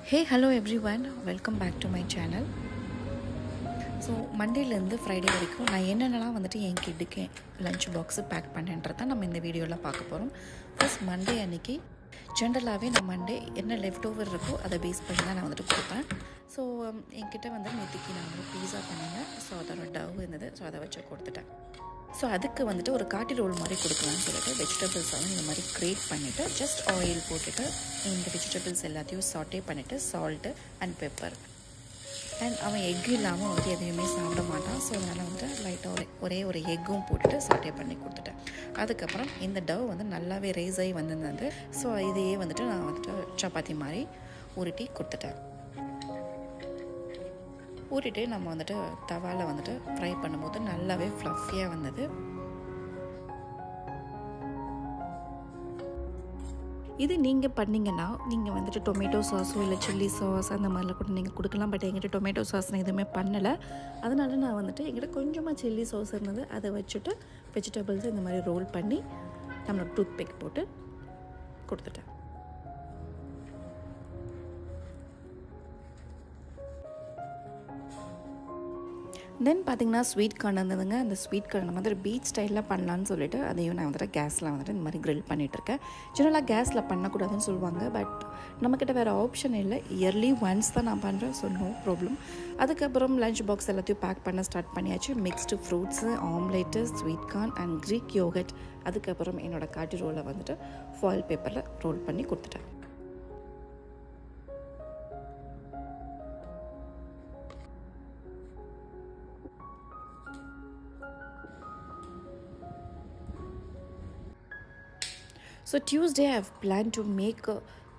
Hey, hello everyone. Welcome back to my channel. So மண்டேலேருந்து Friday வரைக்கும் நான் என்னென்னலாம் வந்துட்டு என் கிட்டுக்கு லஞ்ச் பாக்ஸு பேக் பண்ணேன்றதான் நம்ம இந்த வீடியோவில் பார்க்க போகிறோம். ஃபர்ஸ்ட் மண்டே அன்றைக்கி ஜென்ரலாகவே நான் மண்டே என்ன லெஃப்ட் ஓவர் இருக்கோ அதை பேஸ் பண்ணி தான் நான் வந்துட்டு கொடுப்பேன். ஸோ என்கிட்ட வந்து நேற்றுக்கு நான் வந்து பீஸா பண்ணினேன். ஸோ அதோட டவ் இருந்தது. ஸோ அதை வச்சு கொடுத்துட்டேன். ஸோ அதுக்கு வந்துட்டு ஒரு காட்டி ரோல் மாதிரி கொடுக்கலாம்னு சொல்லிட்டு வெஜிடபிள்ஸாகவும் இந்த மாதிரி கிரேட் பண்ணிவிட்டு ஜஸ்ட் ஆயில் போட்டுட்டு இந்த வெஜிடபிள்ஸ் எல்லாத்தையும் சாட்டே பண்ணிவிட்டு சால்ட்டு அண்ட் பெப்பர் அண்ட் அவன் எக் இல்லாமல் வந்து எதையுமே சாப்பிட மாட்டான். ஸோ அதனால் வந்துட்டு லைட்டாக ஒரே ஒரு எக்கும் போட்டுட்டு சாட்டே பண்ணி கொடுத்துட்டேன். அதுக்கப்புறம் இந்த டவ் வந்து நல்லாவே ரைஸ் ஆகி வந்திருந்தது. ஸோ இதையே வந்துட்டு நான் வந்துட்டு சப்பாத்தி மாதிரி உருட்டி கொடுத்துட்டேன். ஊட்டிட்டு நம்ம வந்துட்டு தவாவில் வந்துட்டு ஃப்ரை பண்ணும்போது நல்லாவே ஃப்ளஃபியாக வந்தது. இது நீங்கள் பண்ணிங்கன்னா நீங்கள் வந்துட்டு டொமேட்டோ சாஸோ இல்லை சில்லி சாஸ் அந்த மாதிரிலாம் கூட நீங்கள் கொடுக்கலாம். பட் எங்கிட்ட டொமேட்டோ சாஸ் நான் எதுவுமே பண்ணலை. அதனால நான் வந்துட்டு எங்கிட்ட கொஞ்சமாக சில்லி சாஸ் இருந்தது. அதை வச்சுட்டு வெஜிடபிள்ஸ் இந்த மாதிரி ரோல் பண்ணி நம்மளுக்கு டூத் பிக் போட்டு கொடுத்துட்டேன். தென் பார்த்திங்கன்னா ஸ்வீட் கார்ன் இருந்ததுங்க. அந்த ஸ்வீட் கார்ன் நம்ம வந்துட்டு பீச் ஸ்டைலில் பண்ணலான்னு சொல்லிட்டு அதையும் நான் வந்துட்டு கேஸில் வந்துட்டு இந்த மாதிரி க்ரில் பண்ணிகிட்ருக்கேன். ஜெனரலாக கேஸில் பண்ணக்கூடாதுன்னு சொல்லுவாங்க. பட் நம்மக்கிட்ட வேறு ஆப்ஷன் இல்லை. இயர்லி ஒன்ஸ் தான் நான் பண்ணுறேன். So no problem. அதுக்கப்புறம் லஞ்ச் பாக்ஸ் எல்லாத்தையும் பேக் பண்ண ஸ்டார்ட் பண்ணியாச்சு. Mixed fruits, omelette, sweet corn and Greek yogurt. அதுக்கப்புறம் என்னோடய காட்டி ரோலை வந்துட்டு ஃபாயில் பேப்பரில் ரோல் பண்ணி கொடுத்துட்டேன். So Tuesday I have planned to make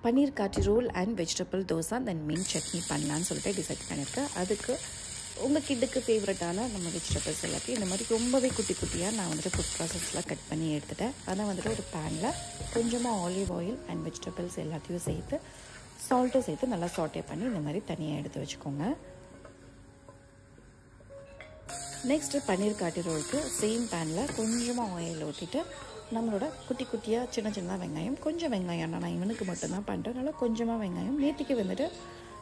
paneer kati roll and vegetable dosa then mint chutney பண்ணலான்னு சொல்லிட்டு டிசைட் பண்ணியிருக்கேன். அதுக்கு உங்கள் கிட்டுக்கு ஃபேவரட்டான நம்ம வெஜிடபிள்ஸ் எல்லாத்தையும் இந்த மாதிரி ரொம்பவே குட்டி குட்டியாக நான் வந்துட்டு ஃபுட் ப்ராசஸ்லாம் கட் பண்ணி எடுத்துட்டேன். அதை வந்துட்டு ஒரு பேனில் கொஞ்சமாக ஆலிவ் ஆயில் அண்ட் வெஜிடபிள்ஸ் எல்லாத்தையும் சேர்த்து சால்ட்டும் சேர்த்து நல்லா சாட்டே பண்ணி இந்த மாதிரி தனியாக எடுத்து வச்சுக்கோங்க. நெக்ஸ்ட்டு பன்னீர் காட்டி ரோலுக்கு சேம் பேனில் கொஞ்சமாக ஆயில் ஊற்றிட்டு நம்மளோட குட்டி குட்டியாக சின்ன சின்ன வெங்காயம், கொஞ்சம் வெங்காயம் நான் இவனுக்கு மட்டும்தான் பண்ணுறேன். அதனால் கொஞ்சமாக வெங்காயம் நேற்றுக்கு வந்துட்டு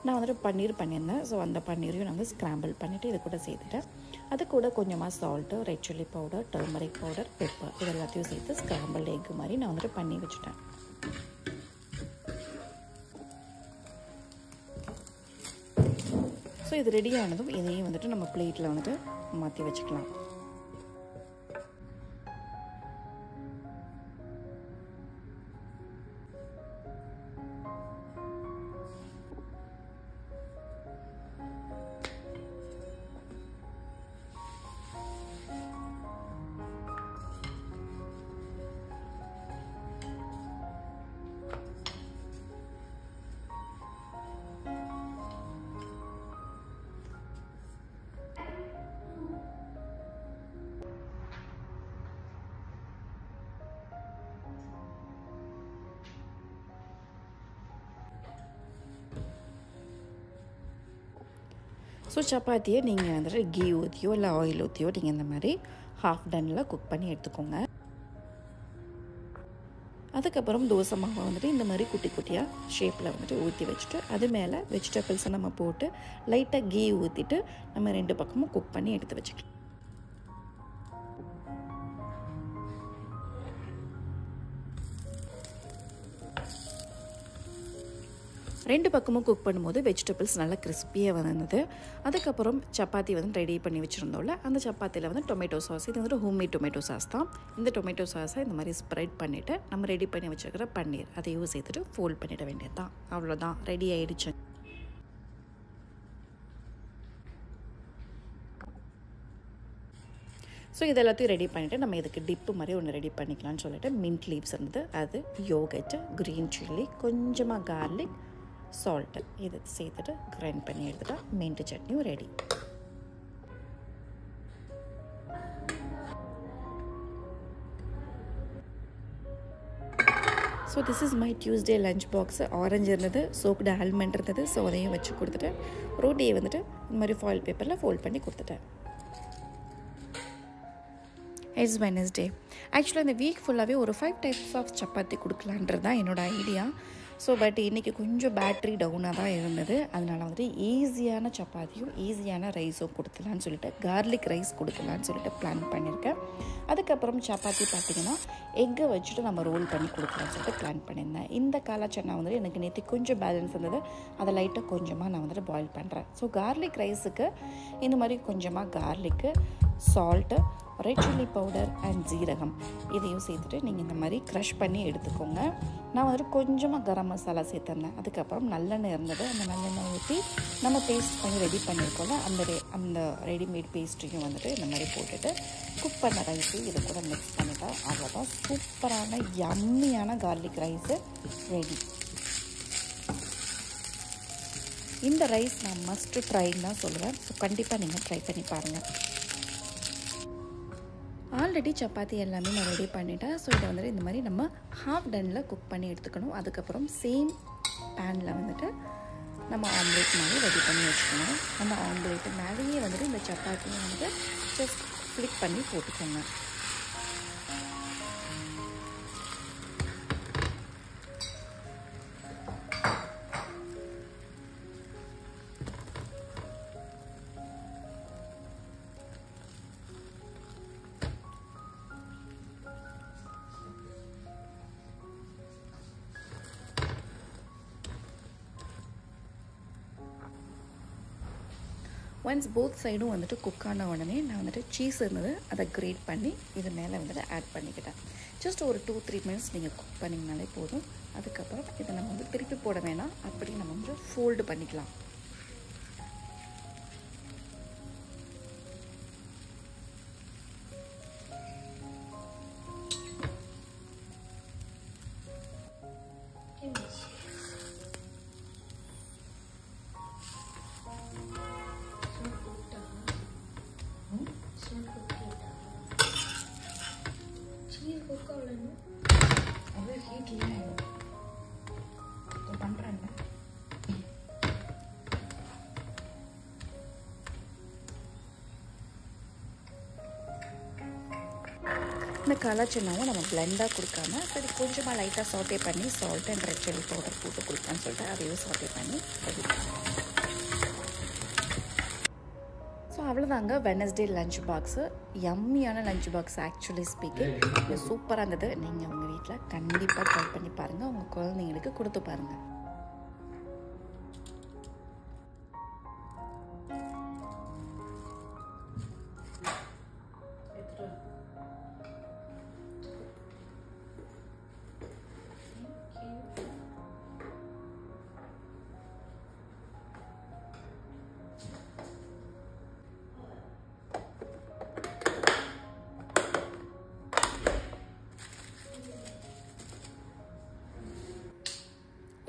நான் வந்துட்டு பன்னீர் பண்ணியிருந்தேன். ஸோ அந்த பன்னீரையும் நான் வந்து ஸ்க்ராம்பிள் பண்ணிவிட்டு இது கூட சேர்த்துட்டேன். அது கூட கொஞ்சமாக salt, red chilli powder, turmeric powder, pepper இது எல்லாத்தையும் சேர்த்து ஸ்க்ராம்பிள் எக் மாதிரி நான் வந்துட்டு பண்ணி வச்சுட்டேன். ஸோ இது ரெடி ஆனதும் இதையும் வந்துட்டு நம்ம பிளேட்டில் வந்துட்டு மாற்றி வச்சுக்கலாம். ஸோ சப்பாத்தியை நீங்கள் வந்துட்டு கீ ஊற்றியோ இல்லை ஆயில் ஊற்றியோ நீங்கள் இந்த மாதிரி ஹாஃப் டன்னில் குக் பண்ணி எடுத்துக்கோங்க. அதுக்கப்புறம் தோசை மாவை வந்துட்டு இந்த மாதிரி குட்டி குட்டியாக ஷேப்பில் வந்துட்டு ஊற்றி வச்சுட்டு அது மேலே வெஜிடபிள்ஸை நம்ம போட்டு லைட்டாக கீ ஊற்றிட்டு நம்ம ரெண்டு பக்கமும் குக் பண்ணி எடுத்து வச்சுக்கலாம். ரெண்டு பக்கமும் குக் பண்ணும்போது வெஜிடபிள்ஸ் நல்லா கிறிஸ்பியாக வந்தது. அதுக்கப்புறம் சப்பாத்தி வந்து ரெடி பண்ணி வச்சுருந்தோம்ல, அந்த சப்பாத்தியில் வந்து டொமேட்டோ சாஸ், இது வந்துட்டு ஹோம்மேட் டொமேட்டோ சாஸ் தான். இந்த டொமேட்டோ சாஸை இந்த மாதிரி ஸ்ப்ரெட் பண்ணிவிட்டு நம்ம ரெடி பண்ணி வச்சுருக்கிற பன்னீர் அதையும் சேர்த்துட்டு ஃபோல்ட் பண்ணிட வேண்டியது தான். அவ்வளோதான், ரெடி ஆகிடுச்சு. ஸோ இது எல்லாத்தையும் ரெடி பண்ணிவிட்டு நம்ம இதுக்கு டிப்பு மாதிரி ஒன்று ரெடி பண்ணிக்கலாம்னு சொல்லிட்டு மின்ட் லீவ்ஸ் இருந்தது, அது யோகட்டு, க்ரீன் சில்லி, கொஞ்சமாக கார்லிக், சால்ட்டு இது சேர்த்துட்டு கிரைண்ட் பண்ணி எடுத்துட்டா மின்ட் சட்னியும் ready. So this is my Tuesday lunch box. Orange இருந்தது, சோக்டு ஆல்மண்ட் இருந்தது. ஸோ அதையும் வச்சு கொடுத்துட்டேன். ரோட்டியை வந்துட்டு இந்த மாதிரி ஃபாயில் பேப்பரில் ஃபோல்ட் பண்ணி கொடுத்துட்டேன். It's Wednesday. Actually, இந்த வீக் ஃபுல்லாகவே ஒரு 5 types ஆஃப் சப்பாத்தி கொடுக்கலான்றது தான் என்னோடய ஐடியா. ஸோ பட் இன்றைக்கி கொஞ்சம் பேட்ரி டவுனாக தான் இருந்தது. அதனால் வந்துட்டு ஈஸியான சப்பாத்தியும் ஈஸியான ரைஸும் கொடுத்துலான்னு சொல்லிட்டு கார்லிக் ரைஸ் கொடுக்கலான்னு சொல்லிட்டு பிளான் பண்ணியிருக்கேன். அதுக்கப்புறம் சப்பாத்தி பார்த்திங்கன்னா எக்கை வச்சுட்டு நம்ம ரோல் பண்ணி கொடுக்கலான்னு சொல்லிட்டு பிளான் பண்ணியிருந்தேன். இந்த காலா சன்னா வந்துட்டு எனக்கு நேற்று கொஞ்சம் பேலன்ஸ் இருந்தது, அதை லைட்டாக கொஞ்சமாக நான் வந்துட்டு பாயில் பண்ணுறேன். ஸோ கார்லிக் ரைஸுக்கு இந்த மாதிரி கொஞ்சமாக garlic, salt, red chilli powder and ஜீரகம் இதையும் சேர்த்துட்டு நீங்கள் இந்த மாதிரி க்ரஷ் பண்ணி எடுத்துக்கோங்க. நான் வந்துட்டு கொஞ்சமாக கரம் மசாலா சேர்த்துருந்தேன். அதுக்கப்புறம் நல்லெண்ணெய் இருந்தது, அந்த நல்லெண்ணெய் ஊற்றி நம்ம பேஸ்ட் பண்ணி ரெடி பண்ணியிருக்கோம்ல அந்த ரெடிமேட் பேஸ்ட்டையும் வந்துட்டு இந்த மாதிரி போட்டுட்டு குக் பண்ண ரைஸையும் இது கூட மிக்ஸ் பண்ணிட்டா அவ்வளோதான் சூப்பரான யம்மியான கார்லிக் ரைஸு ரெடி. இந்த ரைஸ் நான் மஸ்ட் ட்ரைன்னு தான் சொல்லுவேன். ஸோ கண்டிப்பாக நீங்கள் ட்ரை பண்ணி பாருங்கள். ஆல்ரெடி சப்பாத்தி எல்லாமே நான் ரெடி பண்ணிட்டேன். ஸோ இதை வந்துட்டு இந்த மாதிரி நம்ம ஹாஃப் டனில் குக் பண்ணி எடுத்துக்கணும். அதுக்கப்புறம் சேம் பேனில் வந்துட்டு நம்ம ஆம்லேட் மாதிரி ரெடி பண்ணி வச்சுக்கணும். நம்ம ஆம்லேட்டு மேலேயே வந்துட்டு இந்த சப்பாத்தியை வந்துட்டு ஜஸ்ட் ஃப்ளிப் பண்ணி போட்டுக்கோங்க. ஒன்ஸ் போத் சைடும் வந்துட்டு குக் ஆன உடனே நான் வந்துட்டு சீஸ் இருந்தது அதை கிரேட் பண்ணி இது மேலே வந்துட்டு ஆட் பண்ணிக்கிட்டேன். ஜஸ்ட் ஒரு 2-3 மினிட்ஸ் நீங்கள் குக் பண்ணிங்கனாலே போதும். அதுக்கப்புறம் இதை நம்ம வந்து திருப்பி போட வேணாம், அப்படி நம்ம வந்து ஃபோல்டு பண்ணிக்கலாம். அது ஹீட்லேயே பண்ணுறேன். இந்த காலா சன்னாவும் நம்ம பிளெண்டாக கொடுக்காம சரி கொஞ்சமாக லைட்டாக சாட்டே பண்ணி salt and red chilli powder போட்டு கொடுக்கலான்னு சொல்லிட்டு அதையும் சாட்டே பண்ணி ரெடி பண்ணுவோம். ஸோ அவ்வளோதாங்க வெனஸ்டே லஞ்ச் பாக்ஸு. யம்மியான லஞ்ச் பாக்ஸ் ஆக்சுவலி ஸ்பீக்கிங். இது சூப்பராக இருந்தது. நீங்கள் உங்கள் வீட்டில் கண்டிப்பாக ட்ரை பண்ணி பாருங்கள், உங்கள் குழந்தைங்களுக்கு கொடுத்து பாருங்கள்.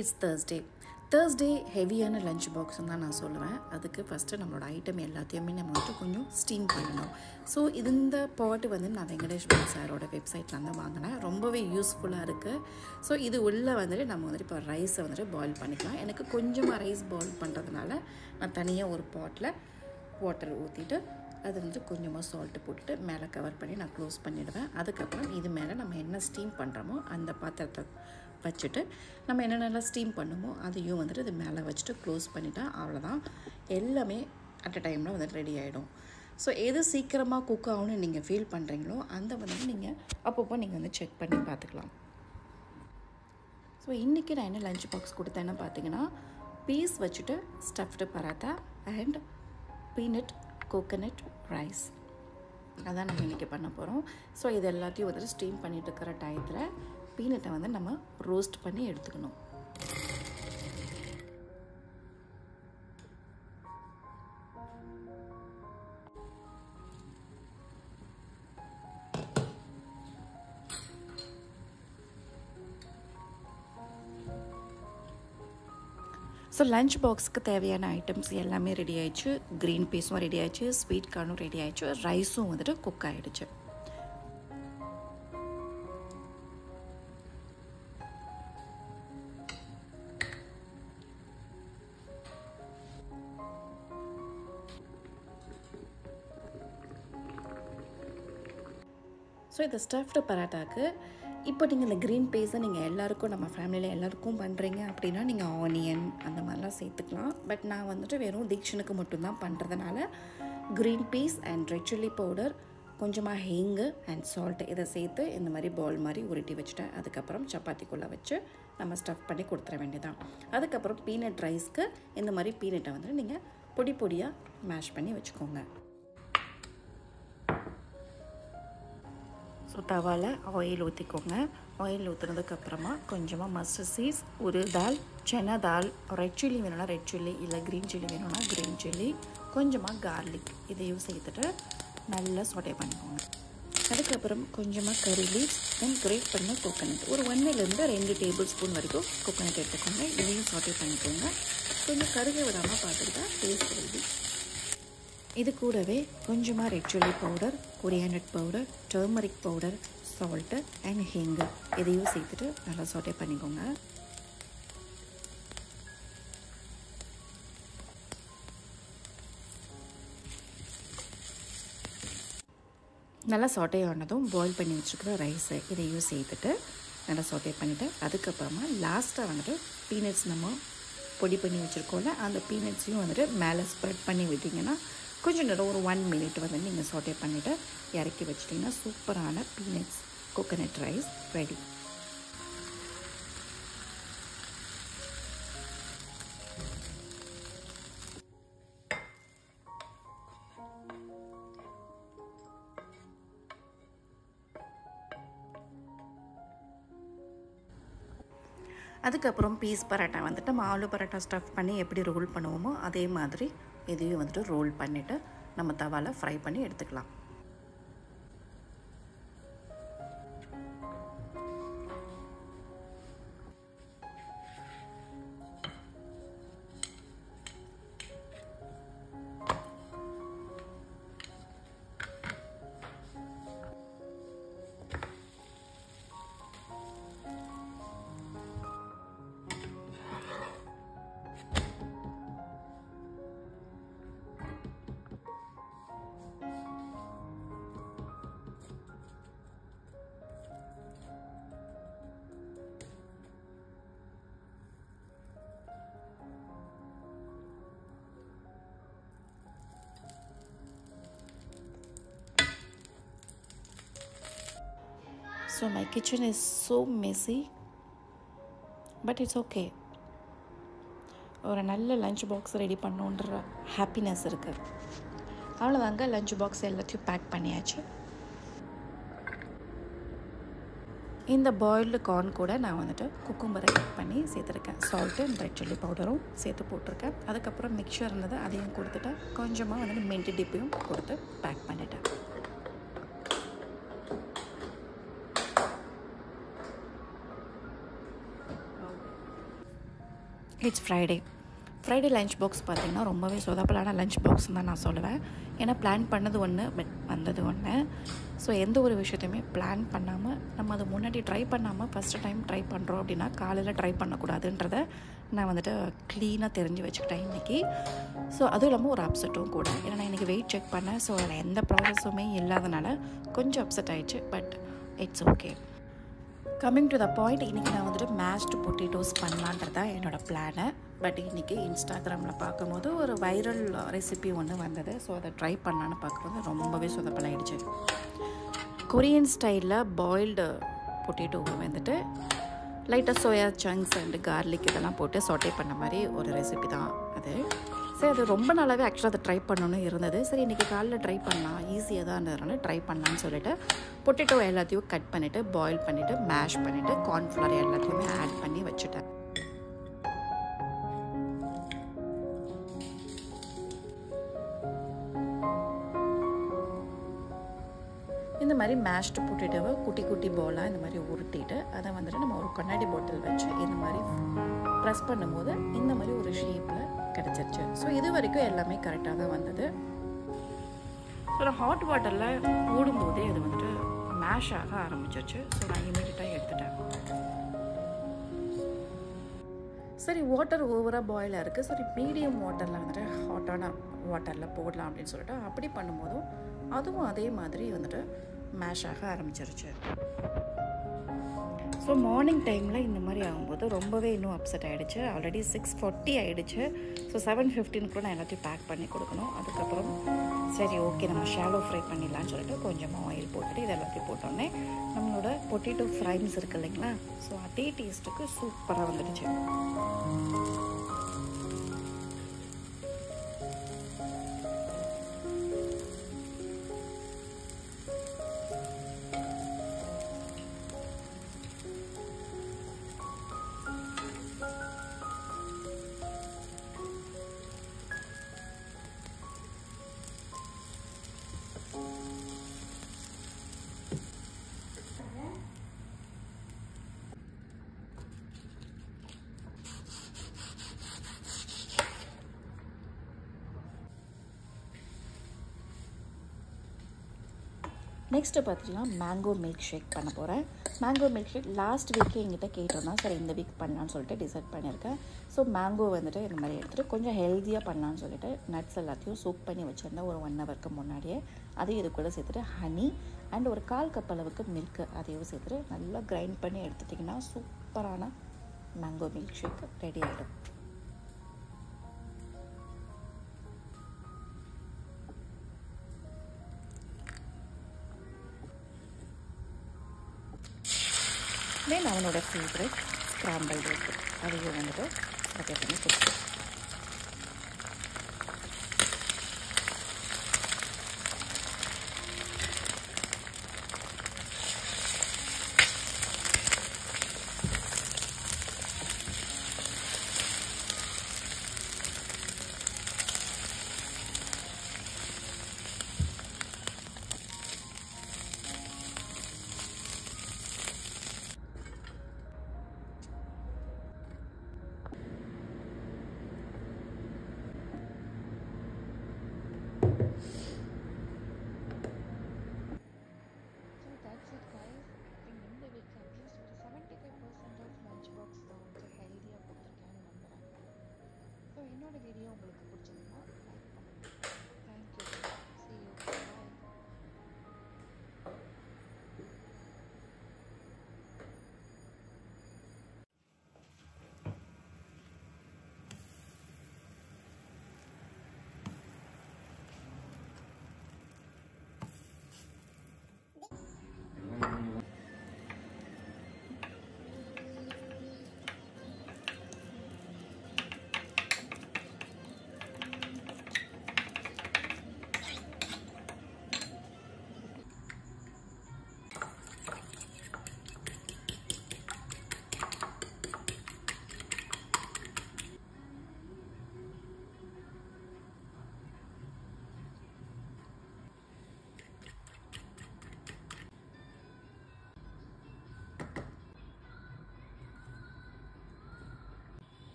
இட்ஸ் தேர்ஸ்டே ஹெவியான லஞ்ச் பாக்ஸ்ன்னு தான் நான் சொல்லுவேன். அதுக்கு ஃபஸ்ட்டு நம்மளோட ஐட்டம் எல்லாத்தையுமே நம்ம வந்துட்டு கொஞ்சம் ஸ்டீம் பண்ணணும். ஸோ இந்த பாட்டு வந்து நான் வெங்கடேஷ் பாபு சாரோட வெப்சைட்டில் தான் வாங்கினேன். ரொம்பவே யூஸ்ஃபுல்லாக இருக்குது. ஸோ இது உள்ளே வந்துட்டு நம்ம வந்துட்டு இப்போ ரைஸை வந்துட்டு பாயில் பண்ணிக்கலாம். எனக்கு கொஞ்சமாக ரைஸ் பாயில் பண்ணுறதுனால நான் தனியாக ஒரு பாட்டில் வாட்டர் ஊற்றிட்டு அது வந்து கொஞ்சமாக சால்ட்டு போட்டுட்டு மேலே கவர் பண்ணி நான் க்ளோஸ் பண்ணிவிடுவேன். அதுக்கப்புறம் இது மேலே நம்ம என்ன ஸ்டீம் பண்ணுறோமோ அந்த பாத்திரத்தை வச்சுட்டு நம்ம என்னென்னலாம் ஸ்டீம் பண்ணுமோ அதையும் வந்துட்டு இது மேலே வச்சுட்டு க்ளோஸ் பண்ணிட்டா அவ்வளோதான், எல்லாமே அட் அ டைமில் வந்துட்டு ரெடி ஆகிடும். ஸோ எது சீக்கிரமாக குக் ஆகும்னு நீங்கள் ஃபீல் பண்ணுறீங்களோ அந்த வந்துட்டு நீங்கள் அப்பப்போ நீங்கள் வந்து செக் பண்ணி பார்த்துக்கலாம். ஸோ இன்றைக்கி நான் என்ன லஞ்ச் பாக்ஸ் கொடுத்தேன்னு பார்த்தீங்கன்னா பீஸ் வச்சுட்டு stuffed paratha and peanut coconut rice அதான் நம்ம இன்றைக்கி பண்ண போகிறோம். ஸோ இது எல்லாத்தையும் வந்துட்டு ஸ்டீம் பண்ணிட்டு இருக்கிற டயத்தில் பீனட்டை வந்து நம்ம ரோஸ்ட் பண்ணி எடுத்துக்கணும். ஸோ லஞ்ச் பாக்ஸுக்கு தேவையான ஐட்டம்ஸ் எல்லாமே ரெடி ஆயிடுச்சு. க்ரீன் பீஸும் ரெடி ஆயிடுச்சு, ஸ்வீட் கார்னும் ரெடி ஆயிடுச்சு, ரைஸும் வந்துட்டு குக் ஆகிடுச்சு. ஸோ இந்த ஸ்டஃப்டு பராட்டாக்கு இப்போ நீங்கள் இந்த க்ரீன் பேஸை நீங்கள் எல்லாருக்கும் நம்ம ஃபேமிலியில் எல்லாருக்கும் பண்ணுறீங்க அப்படின்னா நீங்கள் ஆனியன் அந்த மாதிரிலாம் சேர்த்துக்கலாம். பட் நான் வந்துட்டு வெறும் தீக்ஷனுக்கு மட்டும்தான் பண்ணுறதுனால green peace and red chilli powder, கொஞ்சமாக ஹிங்கு அண்ட் சால்ட்டு இதை சேர்த்து இந்த மாதிரி பால் மாதிரி உருட்டி வச்சுட்டேன். அதுக்கப்புறம் சப்பாத்திக்குள்ளே வச்சு நம்ம ஸ்டஃப் பண்ணி கொடுத்துட வேண்டியதான். அதுக்கப்புறம் பீனட் ரைஸ்க்கு இந்த மாதிரி பீனட்டை வந்து நீங்கள் பொடி பொடியாக மேஷ் பண்ணி வச்சுக்கோங்க. ஸோ தவாவில் ஆயில் ஊற்றிக்கோங்க. ஆயில் ஊற்றுனதுக்கப்புறமா கொஞ்சமாக மஸ்டர்ட் சீட்ஸ், ஒரு தால், சென்னா தால், ரெட் சில்லி வேணும்னா ரெட் சில்லி, இல்லை க்ரீன் சில்லி வேணும்னா க்ரீன் சில்லி, கொஞ்சமாக கார்லிக் இதையும் சேர்த்துட்டு நல்லா சாட்டே பண்ணிக்கோங்க. அதுக்கப்புறம் கொஞ்சமாக கறி லீவ்ஸ், தென் கிரேட் பண்ண கோகோனட், ஒரு 1லேருந்து 2 டேபிள் ஸ்பூன் வரைக்கும் கோகோனட் எடுத்துக்கோங்க. இதையும் சாட்டே பண்ணிக்கோங்க. கொஞ்சம் கருக விடாமல் பார்த்துக்கிட்டா டேஸ்ட் வருது. இது கூடவே கொஞ்சமாக red chilli powder, coriander powder, turmeric powder, salt and hing இதையும் சேர்த்துட்டு நல்லா சாட்டே பண்ணிக்கோங்க. நல்லா சாட்டே ஆனதும் பாயில் பண்ணி வச்சுருக்கிற ரைஸு இதையும் சேர்த்துட்டு நல்லா சாட்டே பண்ணிவிட்டு அதுக்கப்புறமா லாஸ்ட்டாக வந்துட்டு பீனட்ஸ் நம்ம பொடி பண்ணி வச்சுருக்கோம்ல, அந்த பீனட்ஸையும் வந்துட்டு மேலே ஸ்ப்ரெட் பண்ணி விட்டிங்கன்னா கொஞ்சம் நேரம் ஒரு 1 மினிட் வந்து நீங்கள் சாட்டே பண்ணிவிட்டு இறக்கி வச்சிட்டிங்கன்னா சூப்பரான பீனட்ஸ் கோகோனட் ரைஸ் ரெடி. அதுக்கப்புறம் பீஸ் பரோட்டா வந்துட்டு நம்ம ஆலு பரோட்டா ஸ்டஃப் பண்ணி எப்படி ரோல் பண்ணுவோமோ அதே மாதிரி இதையும் வந்துட்டு ரோல் பண்ணிவிட்டு நம்ம தவாவில் ஃப்ரை பண்ணி எடுத்துக்கலாம். So my kitchen is so messy, but it's okay. ஒரு நல்ல லஞ்ச் பாக்ஸ் ரெடி பண்ணோன்ற ஹாப்பினஸ் இருக்குது. அவ்வளோதாங்க, லஞ்ச் பாக்ஸ் எல்லாத்தையும் பேக் பண்ணியாச்சு. இந்த பாயில்டு கார்ன் கூட நான் வந்துட்டு குக்கும்பரை கட் பண்ணி சேர்த்துருக்கேன். சால்ட்டு அண்ட் ரெட் சில்லி பவுடரும் சேர்த்து போட்டிருக்கேன். அதுக்கப்புறம் மிக்சர் இருந்தது அதையும் கொடுத்துட்டேன். கொஞ்சமாக வந்துட்டு மின்ட் டிப்பையும் கொடுத்து பேக் பண்ணிட்டேன். இட்ஸ் ஃப்ரைடே லஞ்ச் பாக்ஸ் பார்த்திங்கன்னா ரொம்பவே சொதப்பலான லஞ்ச் பாக்ஸ்ன்னு தான் நான் சொல்லுவேன். ஏன்னா பிளான் பண்ணது ஒன்று, பட் வந்தது ஒன்று. ஸோ எந்த ஒரு விஷயத்தையுமே பிளான் பண்ணாமல் நம்ம அதை முன்னாடி ட்ரை பண்ணாமல் ஃபஸ்ட்டு டைம் ட்ரை பண்ணுறோம் அப்படின்னா காலையில் ட்ரை பண்ணக்கூடாதுன்றதை நான் வந்துட்டு க்ளீனாக தெரிஞ்சு வச்சுக்கிட்டேன் இன்றைக்கி. ஸோ அதுவும் இல்லாமல் ஒரு அப்செட்டும் கூட, ஏன்னா நான் இன்றைக்கி வெயிட் செக் பண்ணேன். ஸோ அதில் எந்த ப்ராசஸுமே இல்லாதனால கொஞ்சம் அப்செட் ஆகிடுச்சு. But it's okay. Coming to the point, இன்றைக்கி நான் வந்துட்டு மேஷ்டு பொட்டேட்டோஸ் பண்ணலான்றது தான் என்னோடய பிளானு. பட் இன்றைக்கி இன்ஸ்டாகிராமில் பார்க்கும்போது ஒரு வைரல் ரெசிபி ஒன்று வந்தது. ஸோ அதை ட்ரை பண்ணலான்னு பார்க்கும்போது ரொம்பவே சொதப்பலாயிடுச்சு. கொரியன் ஸ்டைலில் பாயில்டு பொட்டேட்டோவை வந்துட்டு லைட்டாக சோயா சங்க்ஸ் அண்டு கார்லிக் இதெல்லாம் போட்டு சாட்டே பண்ண மாதிரி ஒரு ரெசிபி தான் அது. சரி, அது ரொம்ப நாளாகவே ஆக்சுவலாக அதை ட்ரை பண்ணணும்னு இருந்தது. சரி, இன்றைக்கி காலையில் ட்ரை பண்ணலாம், ஈஸியாக தான் இருந்ததுனால ட்ரை பண்ணலான்னு சொல்லிட்டு பொட்டேட்டோ எல்லாத்தையும் கட் பண்ணிவிட்டு பாயில் பண்ணிவிட்டு மேஷ் பண்ணிவிட்டு கார்ன்ஃப்ளவர் எல்லாத்தையுமே ஆட் பண்ணி வச்சுட்டேன். இந்த மாதிரி மேஷ்டு பொட்டேட்டோவை குட்டி குட்டி பாலாக இந்த மாதிரி உருட்டிட்டு அதை வந்துட்டு நம்ம ஒரு கண்ணாடி பாட்டில் வச்சு இந்த மாதிரி ப்ரெஸ் பண்ணும்போது இந்த மாதிரி ஒரு ஷேப்பில் கிடச்சிருச்சு. ஸோ இது வரைக்கும் எல்லாமே கரெக்டாக தான் வந்தது. ஸோ ஹாட் வாட்டரில் போடும்போதே அது வந்துட்டு மேஷ் ஆக ஆரம்பிச்சிருச்சு. ஸோ நான் இமீடியட்டாக எடுத்துட்டேன். சரி, வாட்டர் ஓவராக பாயிலாக இருக்குது. சரி, மீடியம் வாட்டரில் வந்துட்டு ஹாட்டான வாட்டரில் போடலாம் அப்படின்னு சொல்லிட்டு அப்படி பண்ணும்போதும் அதுவும் அதே மாதிரி வந்துட்டு மேஷ் ஆக ஆரம்பிச்சிருச்சு. ஸோ மார்னிங் டைமில் இந்த மாதிரி ஆகும்போது ரொம்பவே இன்னும் அப்செட் ஆகிடுச்சு. ஆல்ரெடி 6:40 ஆகிடுச்சு. ஸோ 7:15 கூட நான் எல்லாத்தையும் பேக் பண்ணி கொடுக்கணும். அதுக்கப்புறம் சரி ஓகே நம்ம ஷாலோ ஃப்ரை பண்ணிடலான்னு சொல்லிட்டு கொஞ்சமாக ஆயில் போட்டுட்டு இது எல்லாத்தையும் போட்டோன்னே நம்மளோட பொட்டேட்டோ ஃப்ரைஸ் இருக்குது இல்லைங்களா, ஸோ அதே டேஸ்ட்டுக்கு சூப்பராக வந்துடுச்சு. நெக்ஸ்ட்டு பார்த்தீங்கன்னா மேங்கோ மில்க் ஷேக் பண்ண போகிறேன். Mango milk shake last week எங்கிட்ட கேட்டிருந்தேன், சரி இந்த வீக் பண்ணலான்னு சொல்லிட்டு டிசைட் பண்ணியிருக்கேன். ஸோ மேங்கோ வந்துட்டு இந்த மாதிரி எடுத்துகிட்டு கொஞ்சம் ஹெல்த்தியாக பண்ணலான்னு சொல்லிட்டு நட்ஸ் எல்லாத்தையும் சூப் பண்ணி வச்சுருந்தேன் ஒரு 1 ஹவருக்கு முன்னாடியே. அதையும் இது கூட சேர்த்துட்டு ஹனி அண்ட் ஒரு 1/4 கப் அளவுக்கு மில்க்கு அதையும் சேர்த்துட்டு நல்லா கிரைண்ட் பண்ணி எடுத்துட்டிங்கன்னா சூப்பரான மேங்கோ மில்க் ஷேக் ரெடி ஆகிடும். தென் அவனோட ஃபேவரட் ஸ்க்ராம்பிள் எக் அதையும் வந்துட்டு ப்ரிப்பேர் பண்ணி கொடுத்துருவேன்.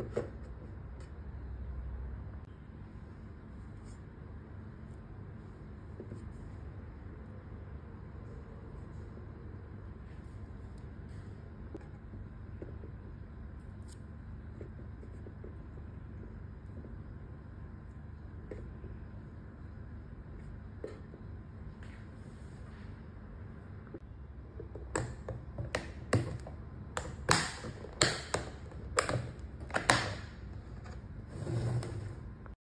பண்ணுங்கள்.